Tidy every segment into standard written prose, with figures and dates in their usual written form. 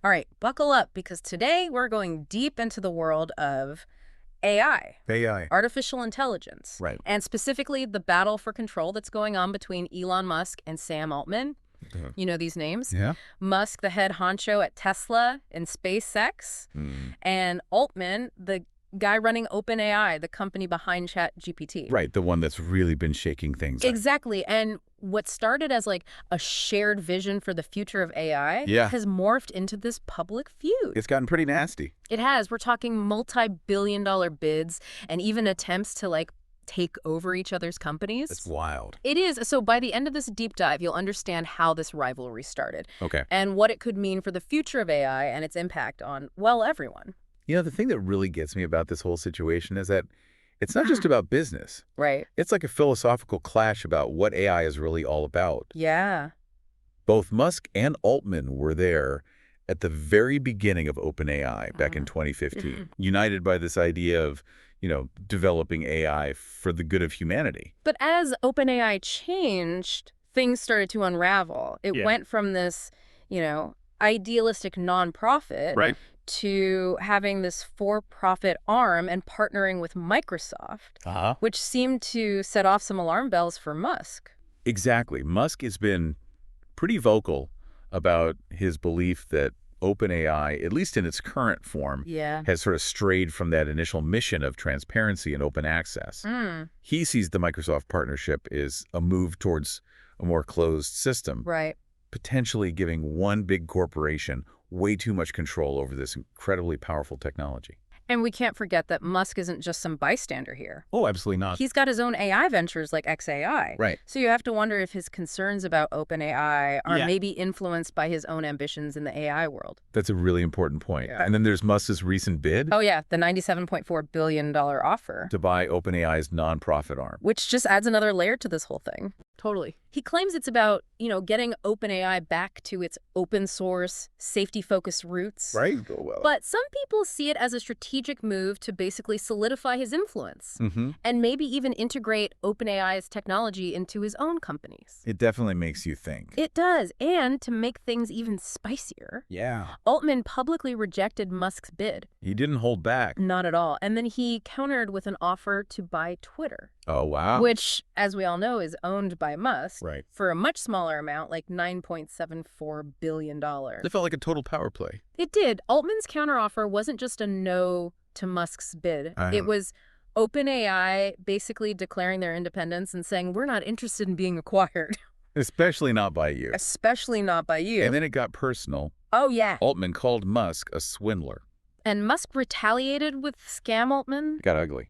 All right, buckle up because today we're going deep into the world of AI, AI. artificial intelligence, Right. and specifically the battle for control that's going on between Elon Musk and Sam Altman. Uh, You know these names? yeah? Musk, the head honcho at Tesla and SpaceX, Mm. and Altman, the guy running OpenAI, the company behind ChatGPT. Right, the one that's really been shaking things up. Exactly. And what started as like a shared vision for the future of AI Yeah. has morphed into this public feud. It's gotten pretty nasty. It has. We're talking multi-billion-dollar bids and even attempts to like take over each other's companies. It's wild. It is. So by the end of this deep dive, you'll understand how this rivalry started Okay. and what it could mean for the future of AI and its impact on, well, everyone. You know, the thing that really gets me about this whole situation is that it's not just about business. Right. It's like a philosophical clash about what AI is really all about. Yeah. Both Musk and Altman were there at the very beginning of OpenAI back in 2015, united by this idea of, developing AI for the good of humanity. But as OpenAI changed, things started to unravel. It went from this, idealistic nonprofit Right. to having this for-profit arm and partnering with Microsoft, which seemed to set off some alarm bells for Musk. Exactly. Musk has been pretty vocal about his belief that OpenAI, at least in its current form, Yeah. has sort of strayed from that initial mission of transparency and open access. He sees the Microsoft partnership as a move towards a more closed system, Right. potentially giving one big corporation way too much control over this incredibly powerful technology. And we can't forget that Musk isn't just some bystander here. Oh, absolutely not. He's got his own AI ventures like XAI. Right. So you have to wonder if his concerns about OpenAI are maybe influenced by his own ambitions in the AI world. That's a really important point. Yeah. And then there's Musk's recent bid Oh, yeah, the $97.4 billion offer, to buy OpenAI's nonprofit arm. which just adds another layer to this whole thing. Totally. He claims it's about, getting OpenAI back to its open source, safety-focused roots. Right? Oh, well. But some people see it as a strategic move to basically solidify his influence and maybe even integrate OpenAI's technology into his own companies. It definitely makes you think. It does. And to make things even spicier, Yeah. Altman publicly rejected Musk's bid. He didn't hold back. Not at all. And then he countered with an offer to buy Twitter, Oh, wow. which, as we all know, is owned by Musk Right. for a much smaller amount, like $9.74 billion. It felt like a total power play. It did. Altman's counteroffer wasn't just a no to Musk's bid. It was OpenAI basically declaring their independence and saying, we're not interested in being acquired. Especially not by you. Especially not by you. And then it got personal. Oh, yeah. Altman called Musk a swindler. And Musk retaliated with Scam Altman. It got ugly.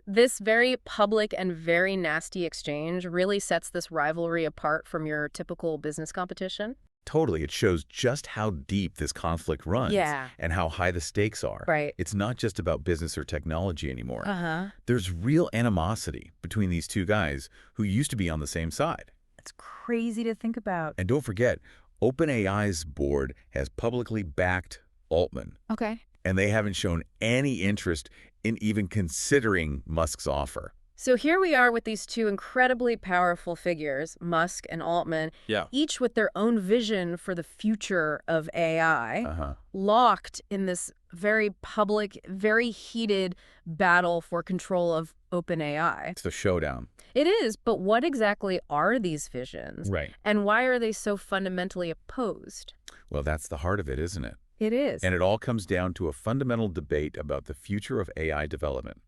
This very public and very nasty exchange really sets this rivalry apart from your typical business competition. Totally. It shows just how deep this conflict runs. Yeah. And how high the stakes are. Right. It's not just about business or technology anymore. Uh-huh. There's real animosity between these two guys who used to be on the same side. It's crazy to think about. And don't forget, OpenAI's board has publicly backed Altman. Okay. And they haven't shown any interest in even considering Musk's offer. So here we are with these two incredibly powerful figures, Musk and Altman, each with their own vision for the future of AI, locked in this very public, very heated battle for control of OpenAI. It's the showdown. It is, but what exactly are these visions? Right. And why are they so fundamentally opposed? Well, that's the heart of it, isn't it? It is. And it all comes down to a fundamental debate about the future of AI development.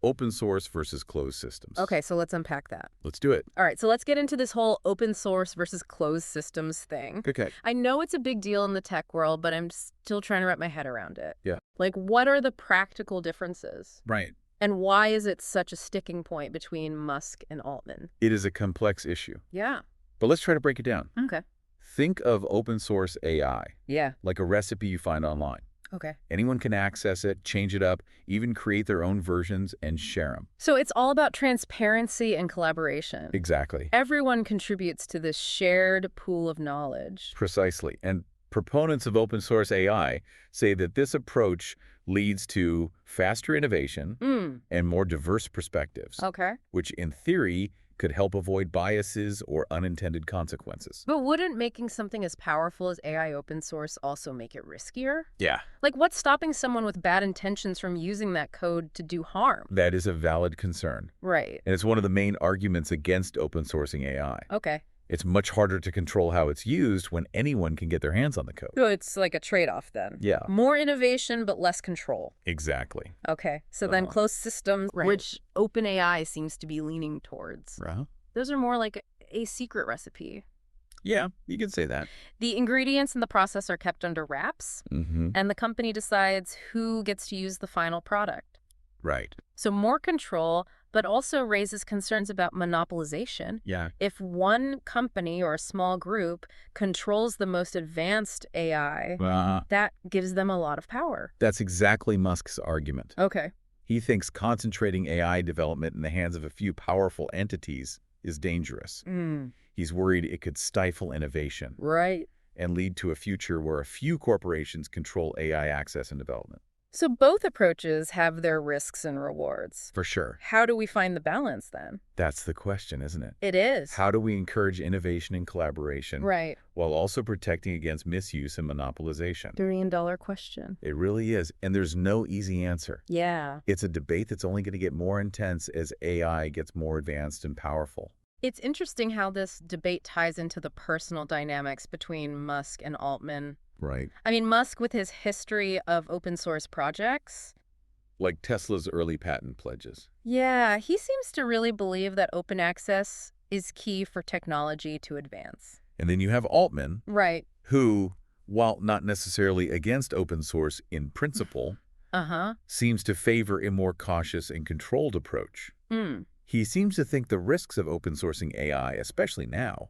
Open source versus closed systems. Okay, so let's unpack that. Let's do it. All right, so let's get into this whole open source versus closed systems thing. Okay. I know it's a big deal in the tech world, but I'm still trying to wrap my head around it. Yeah. Like, what are the practical differences? Right. And why is it such a sticking point between Musk and Altman? It is a complex issue. Yeah. But let's try to break it down. Okay. Think of open source AI Yeah. like a recipe you find online. Okay. Anyone can access it, change it up, even create their own versions and share them. So it's all about transparency and collaboration. Exactly. Everyone contributes to this shared pool of knowledge. Precisely. And proponents of open source AI say that this approach leads to faster innovation and more diverse perspectives, Okay. which in theory could help avoid biases or unintended consequences. But wouldn't making something as powerful as AI open source also make it riskier? Yeah. Like, what's stopping someone with bad intentions from using that code to do harm? That is a valid concern. Right. And it's one of the main arguments against open sourcing AI. Okay. It's much harder to control how it's used when anyone can get their hands on the code. So it's like a trade-off then. Yeah. More innovation, but less control. Exactly. Okay. So then closed systems, which OpenAI seems to be leaning towards. Right. Those are more like a secret recipe. Yeah, you could say that. The ingredients in the process are kept under wraps, and the company decides who gets to use the final product. Right. So more control, but also raises concerns about monopolization. Yeah. If one company or a small group controls the most advanced AI, that gives them a lot of power. That's exactly Musk's argument. Okay. He thinks concentrating AI development in the hands of a few powerful entities is dangerous. He's worried it could stifle innovation. Right. And lead to a future where a few corporations control AI access and development. So both approaches have their risks and rewards. For sure. How do we find the balance then? That's the question, isn't it? It is. How do we encourage innovation and collaboration while also protecting against misuse and monopolization? $1 billion question. It really is. And there's no easy answer. Yeah. It's a debate that's only going to get more intense as AI gets more advanced and powerful. It's interesting how this debate ties into the personal dynamics between Musk and Altman. Right. I mean, Musk, with his history of open source projects. Like Tesla's early patent pledges. Yeah, he seems to really believe that open access is key for technology to advance. And then you have Altman. Right. Who, while not necessarily against open source in principle, seems to favor a more cautious and controlled approach. He seems to think the risks of open sourcing AI, especially now,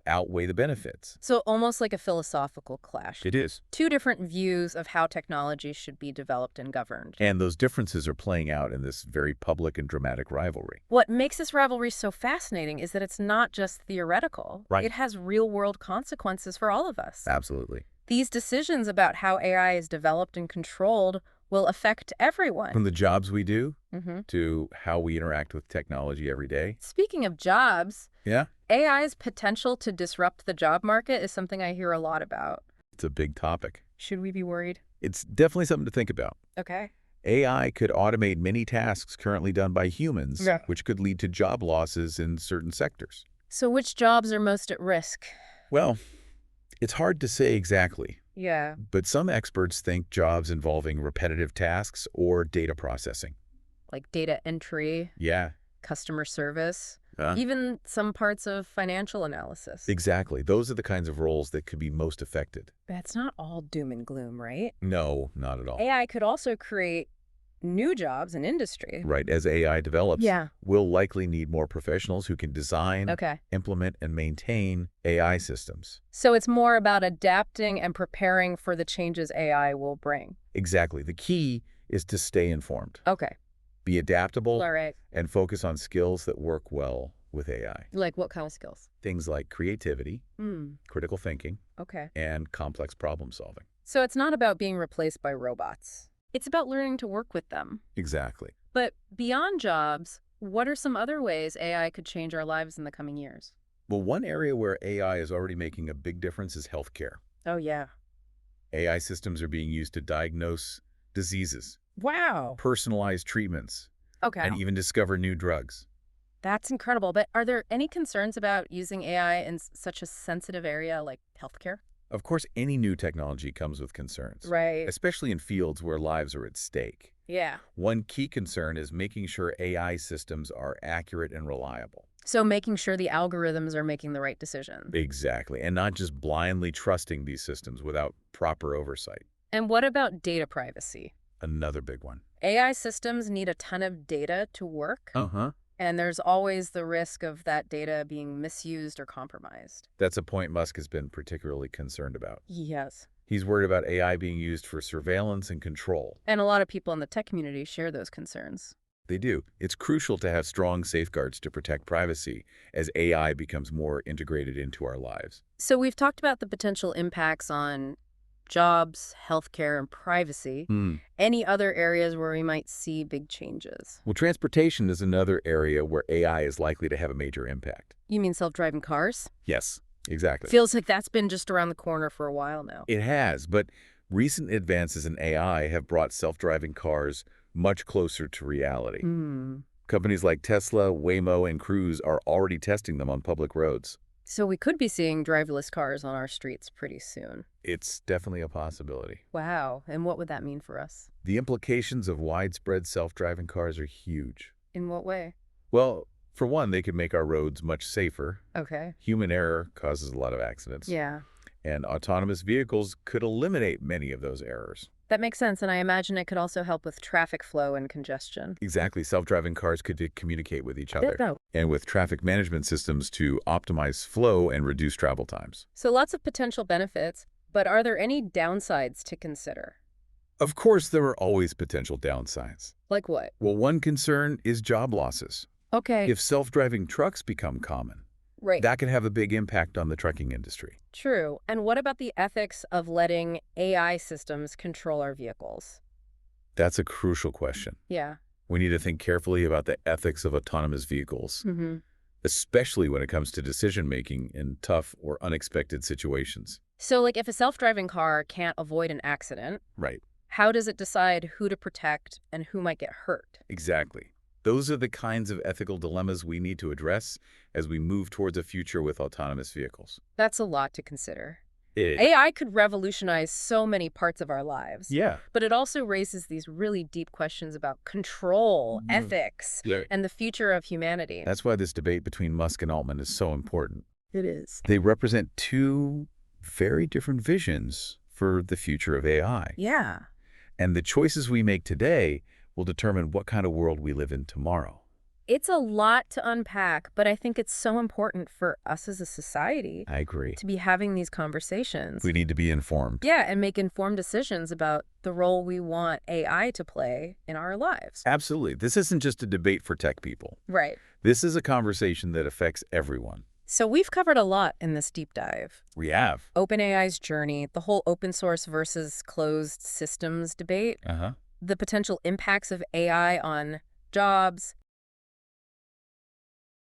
outweigh the benefits. So almost like a philosophical clash. It is. Two different views of how technology should be developed and governed. And those differences are playing out in this very public and dramatic rivalry. What makes this rivalry so fascinating is that it's not just theoretical. Right. It has real-world consequences for all of us. Absolutely. These decisions about how AI is developed and controlled will affect everyone. From the jobs we do to how we interact with technology every day. Speaking of jobs, AI's potential to disrupt the job market is something I hear a lot about. It's a big topic. Should we be worried? It's definitely something to think about. Okay. AI could automate many tasks currently done by humans, which could lead to job losses in certain sectors. So which jobs are most at risk? Well, it's hard to say exactly. Yeah. But some experts think jobs involving repetitive tasks or data processing. Like data entry. Yeah. Customer service. Even some parts of financial analysis. Exactly. Those are the kinds of roles that could be most affected. That's not all doom and gloom, right? No, not at all. AI could also create new jobs in industry. Right. As AI develops, we'll likely need more professionals who can design, implement, and maintain AI systems. So it's more about adapting and preparing for the changes AI will bring. Exactly. The key is to stay informed. Okay. Be adaptable and focus on skills that work well with AI. Like what kind of skills? Things like creativity, critical thinking, and complex problem solving. So it's not about being replaced by robots. It's about learning to work with them. Exactly. But beyond jobs, what are some other ways AI could change our lives in the coming years? Well, one area where AI is already making a big difference is healthcare. Oh, yeah. AI systems are being used to diagnose diseases. Wow. Personalize treatments. And even discover new drugs. That's incredible. But are there any concerns about using AI in such a sensitive area like healthcare? Of course, any new technology comes with concerns. Right. Especially in fields where lives are at stake. Yeah. One key concern is making sure AI systems are accurate and reliable. So making sure the algorithms are making the right decision. Exactly. And not just blindly trusting these systems without proper oversight. And what about data privacy? Another big one. AI systems need a ton of data to work. And there's always the risk of that data being misused or compromised. That's a point Musk has been particularly concerned about. Yes. He's worried about AI being used for surveillance and control. And a lot of people in the tech community share those concerns. They do. It's crucial to have strong safeguards to protect privacy as AI becomes more integrated into our lives. So we've talked about the potential impacts on Jobs, healthcare, and privacy. Any other areas where we might see big changes? Well, transportation is another area where AI is likely to have a major impact. You mean self-driving cars? Yes, exactly. Feels like that's been just around the corner for a while now. It has, but recent advances in AI have brought self-driving cars much closer to reality. Companies like Tesla, Waymo, and Cruise are already testing them on public roads. So we could be seeing driverless cars on our streets pretty soon. It's definitely a possibility. Wow. And what would that mean for us? The implications of widespread self-driving cars are huge. In what way? Well, for one, they could make our roads much safer. Okay. Human error causes a lot of accidents. Yeah. And autonomous vehicles could eliminate many of those errors. That makes sense, and I imagine it could also help with traffic flow and congestion. Exactly. Self-driving cars could communicate with each other. And with traffic management systems to optimize flow and reduce travel times. So lots of potential benefits, but are there any downsides to consider? Of course, there are always potential downsides. Like what? Well, one concern is job losses. Okay. If self-driving trucks become common, that could have a big impact on the trucking industry. True. And what about the ethics of letting AI systems control our vehicles? That's a crucial question. Yeah. We need to think carefully about the ethics of autonomous vehicles, especially when it comes to decision-making in tough or unexpected situations. So, like, if a self-driving car can't avoid an accident, how does it decide who to protect and who might get hurt? Exactly. Those are the kinds of ethical dilemmas we need to address as we move towards a future with autonomous vehicles. That's a lot to consider. It is. AI could revolutionize so many parts of our lives. Yeah. But it also raises these really deep questions about control, ethics, and the future of humanity. That's why this debate between Musk and Altman is so important. It is. They represent two very different visions for the future of AI. Yeah. And the choices we make today will determine what kind of world we live in tomorrow. It's a lot to unpack, but I think it's so important for us as a society. I agree. To be having these conversations. We need to be informed. Yeah, and make informed decisions about the role we want AI to play in our lives. Absolutely. This isn't just a debate for tech people. Right. This is a conversation that affects everyone. So we've covered a lot in this deep dive. We have. OpenAI's journey, the whole open source versus closed systems debate. The potential impacts of AI on jobs,